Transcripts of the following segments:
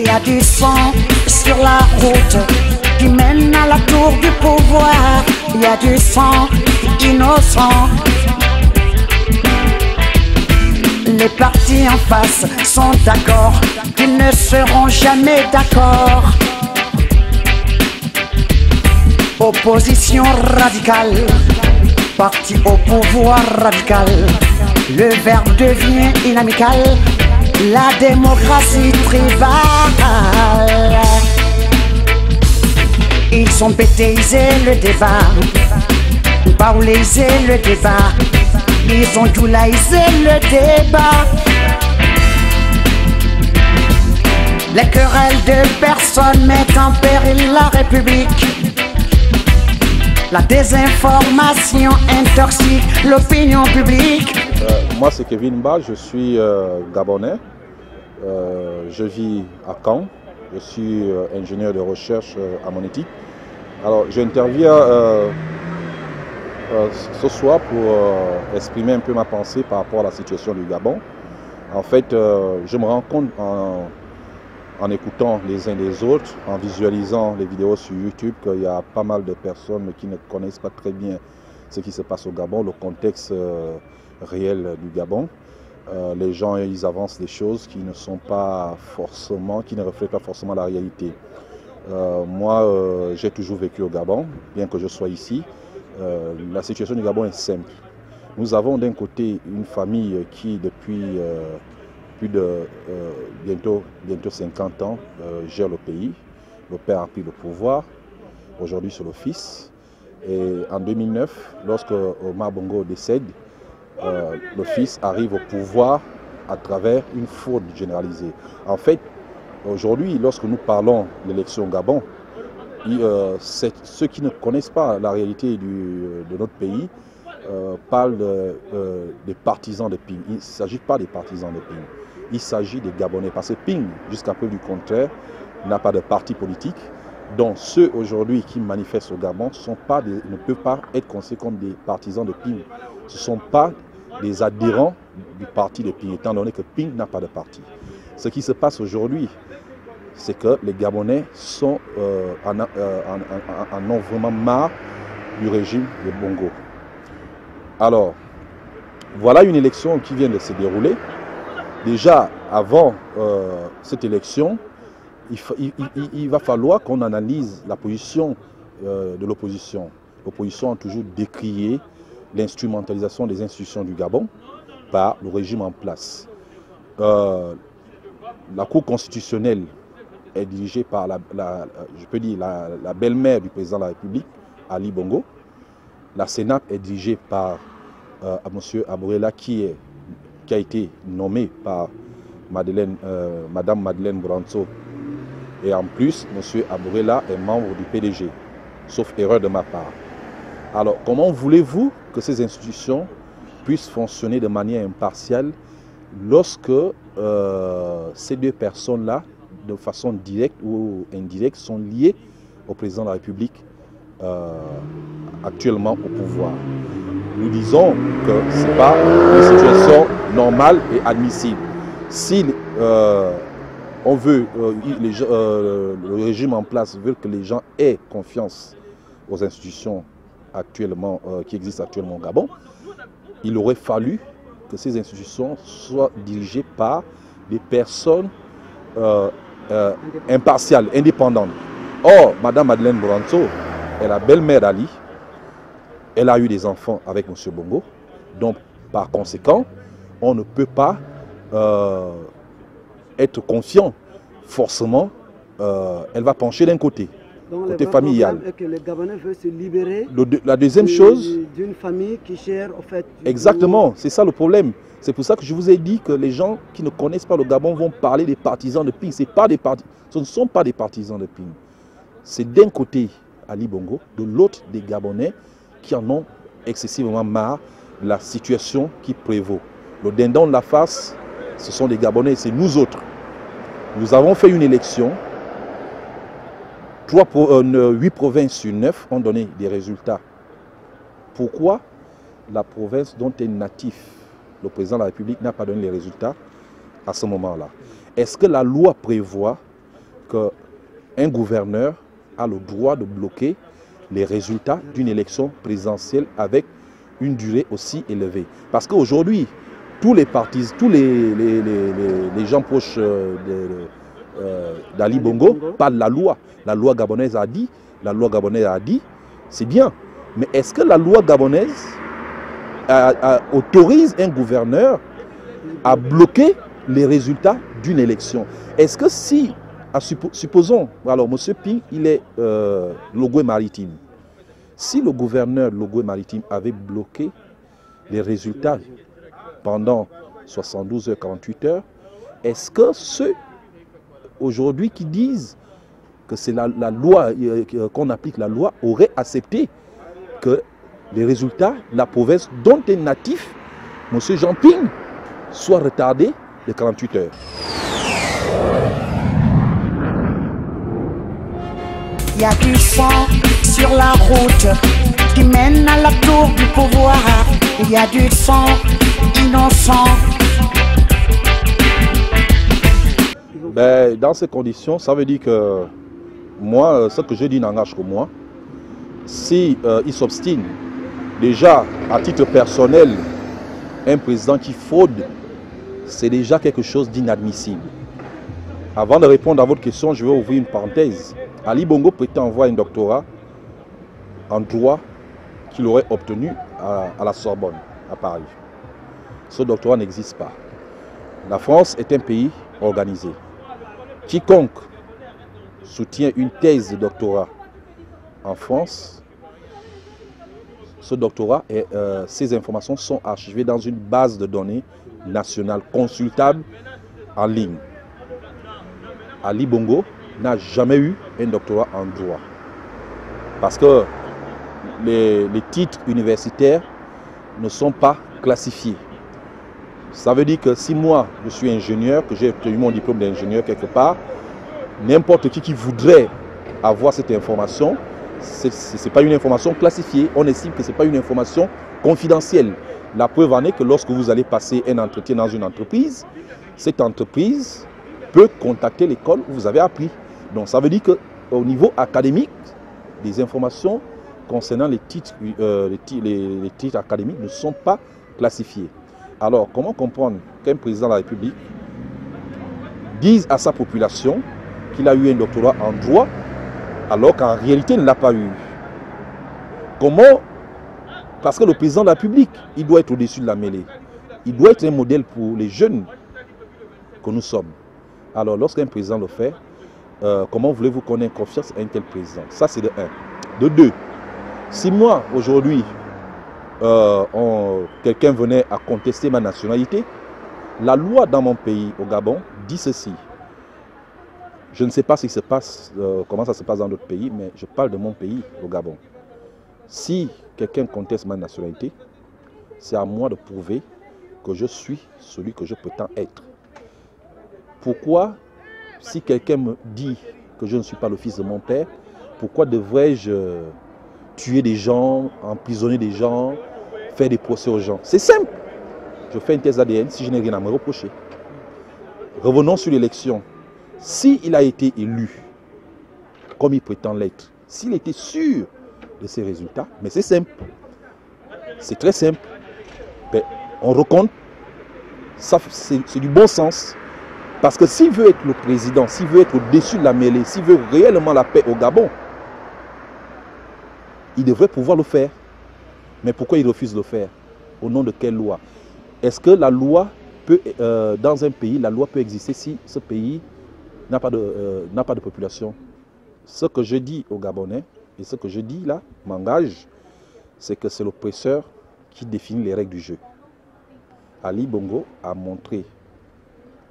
Il y a du sang sur la route qui mène à la tour du pouvoir. Il y a du sang innocent. Les partis en face sont d'accord qu'ils ne seront jamais d'accord. Opposition radicale, parti au pouvoir radical. Le verbe devient inamical, la démocratie tribale. Ils ont bétaisé le débat, baulisé le débat. Ils ont doulaisé le débat. Les querelles de personnes mettent en péril la République. La désinformation intoxique l'opinion publique. Moi c'est Kevin Ba, je suis gabonais. Je vis à Caen. Je suis ingénieur de recherche à Monétique. Alors j'interviens ce soir pour exprimer un peu ma pensée par rapport à la situation du Gabon. En fait, je me rends compte en écoutant les uns des autres, en visualisant les vidéos sur YouTube, qu'il y a pas mal de personnes qui ne connaissent pas très bien ce qui se passe au Gabon, le contexte réel du Gabon. Les gens, ils avancent des choses qui ne sont pas forcément, qui ne reflètent pas forcément la réalité. Moi, j'ai toujours vécu au Gabon, bien que je sois ici. La situation du Gabon est simple. Nous avons d'un côté une famille qui, depuis plus de bientôt 50 ans, gère le pays. Le père a pris le pouvoir. Aujourd'hui, c'est le fils. Et en 2009, lorsque Omar Bongo décède, le fils arrive au pouvoir à travers une fraude généralisée. En fait, aujourd'hui, lorsque nous parlons de l'élection au Gabon, ceux qui ne connaissent pas la réalité de notre pays parlent des partisans de Ping. Il ne s'agit pas des partisans de Ping. Il s'agit des Gabonais. Parce que Ping, jusqu'à peu du contraire, n'a pas de parti politique. Donc ceux aujourd'hui qui manifestent au Gabon ne peuvent pas être considérés comme des partisans de Ping. Ce ne sont pas des adhérents du parti de Ping, étant donné que Ping n'a pas de parti. Ce qui se passe aujourd'hui, c'est que les Gabonais en ont vraiment marre du régime de Bongo. Alors, voilà une élection qui vient de se dérouler. Déjà, avant cette élection, il va falloir qu'on analyse la position de l'opposition. L'opposition a toujours décrié l'instrumentalisation des institutions du Gabon par le régime en place. La Cour constitutionnelle est dirigée par la belle-mère du président de la République, Ali Bongo. La Sénat est dirigée par M. Aborela qui a été nommé par Madame Madeleine Branso. Et en plus, M. Aborela est membre du PDG, sauf erreur de ma part. Alors, comment voulez-vous que ces institutions puissent fonctionner de manière impartiale lorsque ces deux personnes-là, de façon directe ou indirecte, sont liées au président de la République actuellement au pouvoir? Nous disons que ce n'est pas une situation normale et admissible. Si on veut, le régime en place veut que les gens aient confiance aux institutions actuellement, qui existent actuellement au Gabon, il aurait fallu que ces institutions soient dirigées par des personnes impartiales, indépendantes. Or, Madame Madeleine Branso est la belle-mère d'Ali. Elle a eu des enfants avec M. Bongo. Donc, par conséquent, on ne peut pas être confiant. Forcément, elle va pencher d'un côté. Donc, côté familial. Est que les Gabonais veulent se libérer la deuxième chose, d'une famille qui gère en fait. Exactement, c'est ça le problème. C'est pour ça que je vous ai dit que les gens qui ne connaissent pas le Gabon vont parler des partisans de Ping. Ce ne sont pas des partisans de Ping. C'est d'un côté Ali Bongo, de l'autre des Gabonais qui en ont excessivement marre de la situation qui prévaut. Le dindon de la face, ce sont les Gabonais, c'est nous autres. Nous avons fait une élection. 8 provinces sur 9 ont donné des résultats. Pourquoi la province dont est natif le président de la République n'a pas donné les résultats à ce moment-là? Est-ce que la loi prévoit qu'un gouverneur a le droit de bloquer les résultats d'une élection présidentielle avec une durée aussi élevée. Parce qu'aujourd'hui, tous les partis, tous les gens proches d'Ali Bongo parlent de la loi. La loi gabonaise a dit, c'est bien. Mais est-ce que la loi gabonaise autorise un gouverneur à bloquer les résultats d'une élection? Est-ce que si, supposons, alors M. Ping, il est Logoué Maritime. Si le gouverneur Logoué Maritime avait bloqué les résultats pendant 72 heures, 48 heures, est-ce que ceux aujourd'hui qui disent que c'est la loi, qu'on applique la loi, auraient accepté que les résultats, la province dont est natif M. Jean Ping, soient retardés de 48 heures? Il y a du sang sur la route qui mène à la tour du pouvoir. Il y a du sang innocent. Ben, dans ces conditions, ça veut dire que moi, ce que je dis n'engage que moi. Si il s'obstine, déjà à titre personnel, un président qui fraude, c'est déjà quelque chose d'inadmissible. Avant de répondre à votre question, je vais ouvrir une parenthèse. Ali Bongo prétend avoir un doctorat en droit qu'il aurait obtenu à la Sorbonne, à Paris. Ce doctorat n'existe pas. La France est un pays organisé. Quiconque soutient une thèse de doctorat en France, ce doctorat et ces informations sont archivées dans une base de données nationale consultable en ligne. Ali Bongo n'a jamais eu un doctorat en droit. Parce que les titres universitaires ne sont pas classifiés. Ça veut dire que si moi, je suis ingénieur, que j'ai obtenu mon diplôme d'ingénieur quelque part, n'importe qui voudrait avoir cette information, ce n'est pas une information classifiée. On estime que ce n'est pas une information confidentielle. La preuve en est que lorsque vous allez passer un entretien dans une entreprise, cette entreprise peut contacter l'école où vous avez appris. Donc ça veut dire qu'au niveau académique, les informations concernant les titres académiques ne sont pas classifiées. Alors comment comprendre qu'un président de la République dise à sa population qu'il a eu un doctorat en droit alors qu'en réalité il ne l'a pas eu? Comment? Parce que le président de la République, il doit être au-dessus de la mêlée. Il doit être un modèle pour les jeunes que nous sommes. Alors lorsqu'un président le fait, comment voulez-vous qu'on ait confiance à un tel président? Ça c'est de 1. De 2, si moi aujourd'hui, quelqu'un venait à contester ma nationalité, la loi dans mon pays, au Gabon, dit ceci. Je ne sais pas ce qui se passe, comment ça se passe dans d'autres pays, mais je parle de mon pays, au Gabon. Si quelqu'un conteste ma nationalité, c'est à moi de prouver que je suis celui que je prétends être. Pourquoi, si quelqu'un me dit que je ne suis pas le fils de mon père, pourquoi devrais-je tuer des gens, emprisonner des gens, faire des procès aux gens? C'est simple. Je fais une thèse ADN si je n'ai rien à me reprocher. Revenons sur l'élection. S'il a été élu, comme il prétend l'être, s'il était sûr de ses résultats, mais c'est simple. C'est très simple. Ben, on recompte. C'est du bon sens. Parce que s'il veut être le président, s'il veut être au-dessus de la mêlée, s'il veut réellement la paix au Gabon, il devrait pouvoir le faire. Mais pourquoi il refuse de le faire? Au nom de quelle loi? Est-ce que la loi peut, dans un pays, la loi peut exister si ce pays n'a pas de population? Ce que je dis aux Gabonais, et ce que je dis là, m'engage, c'est que c'est l'oppresseur qui définit les règles du jeu. Ali Bongo a montré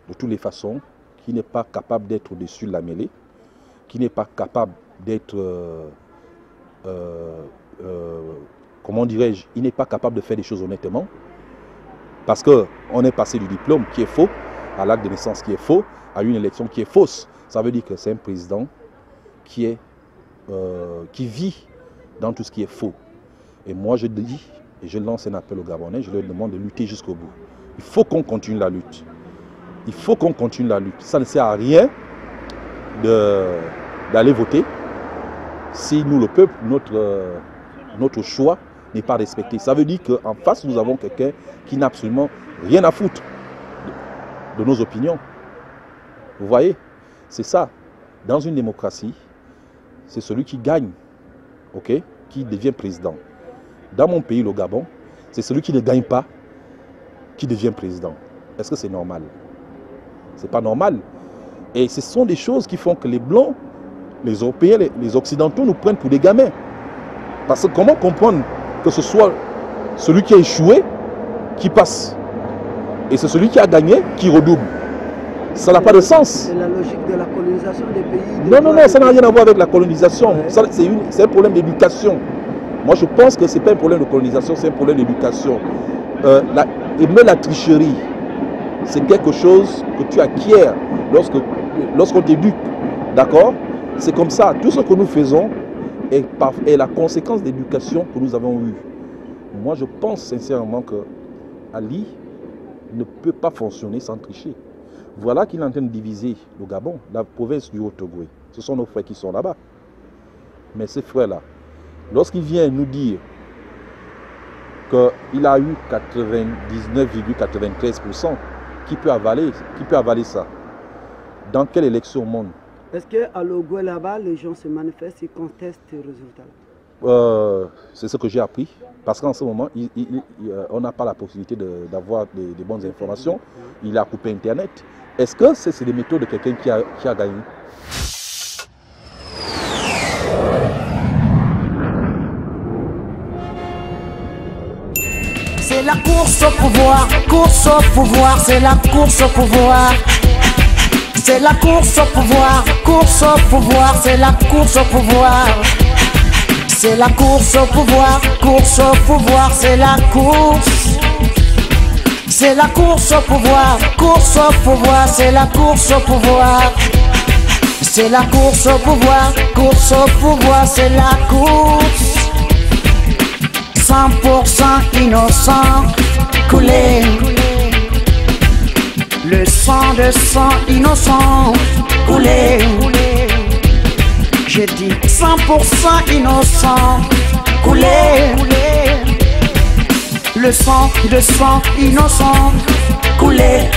de toutes les façons qu'il n'est pas capable d'être au-dessus de la mêlée, qu'il n'est pas capable d'être, comment dirais-je, il n'est pas capable de faire des choses honnêtement, parce qu'on est passé du diplôme qui est faux, à l'acte de naissance qui est faux, à une élection qui est fausse. Ça veut dire que c'est un président qui vit dans tout ce qui est faux. Et moi je dis, et je lance un appel aux Gabonais, je leur demande de lutter jusqu'au bout. Il faut qu'on continue la lutte. Il faut qu'on continue la lutte. Ça ne sert à rien d'aller voter si nous, le peuple, notre choix n'est pas respecté. Ça veut dire qu'en face, nous avons quelqu'un qui n'a absolument rien à foutre de nos opinions. Vous voyez, c'est ça. Dans une démocratie, c'est celui qui gagne, okay, qui devient président. Dans mon pays, le Gabon, c'est celui qui ne gagne pas qui devient président. Est-ce que c'est normal? C'est pas normal. Et ce sont des choses qui font que les Blancs, les Européens, les Occidentaux nous prennent pour des gamins. Parce que comment comprendre que ce soit celui qui a échoué qui passe et c'est celui qui a gagné qui redouble? Ça n'a pas de sens. C'est la logique de la colonisation des pays. Non, ça n'a rien à voir avec la colonisation. Ouais. C'est un problème d'éducation. Moi, je pense que ce n'est pas un problème de colonisation, c'est un problème d'éducation. Et même la tricherie, c'est quelque chose que tu acquiers lorsqu'on t'éduque. D'accord? C'est comme ça. Tout ce que nous faisons est la conséquence d'éducation que nous avons eue. Moi, je pense sincèrement que Ali ne peut pas fonctionner sans tricher. Voilà qu'il est en train de diviser le Gabon, la province du Haut-Ogooué. Ce sont nos frères qui sont là-bas. Mais ces frères-là, lorsqu'ils viennent nous dire qu'il a eu 99,93%, qui peut avaler ça? Dans quelle élection au monde? Est-ce qu'à l'Ogooué là-bas, les gens se manifestent et contestent les résultats? C'est ce que j'ai appris. Parce qu'en ce moment, on n'a pas la possibilité d'avoir des bonnes informations. Il a coupé Internet. Est-ce que c'est des méthodes de quelqu'un qui a gagné? C'est la course au pouvoir, c'est la course au pouvoir. C'est la course au pouvoir, c'est la course au pouvoir. C'est la course au pouvoir, c'est la course. C'est la course au pouvoir, c'est la course au pouvoir. C'est la course au pouvoir, c'est la course. 100% innocent, coulé. Le sang de 100 innocents, coulé. J'ai dit 100% innocent, coulé. Le sang de 100 innocents, coulé.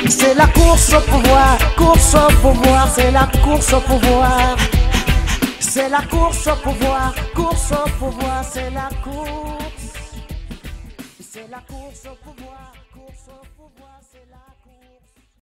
C'est la course au pouvoir, c'est la course au pouvoir. C'est la course au pouvoir, c'est la course. C'est la course au pouvoir, c'est la course.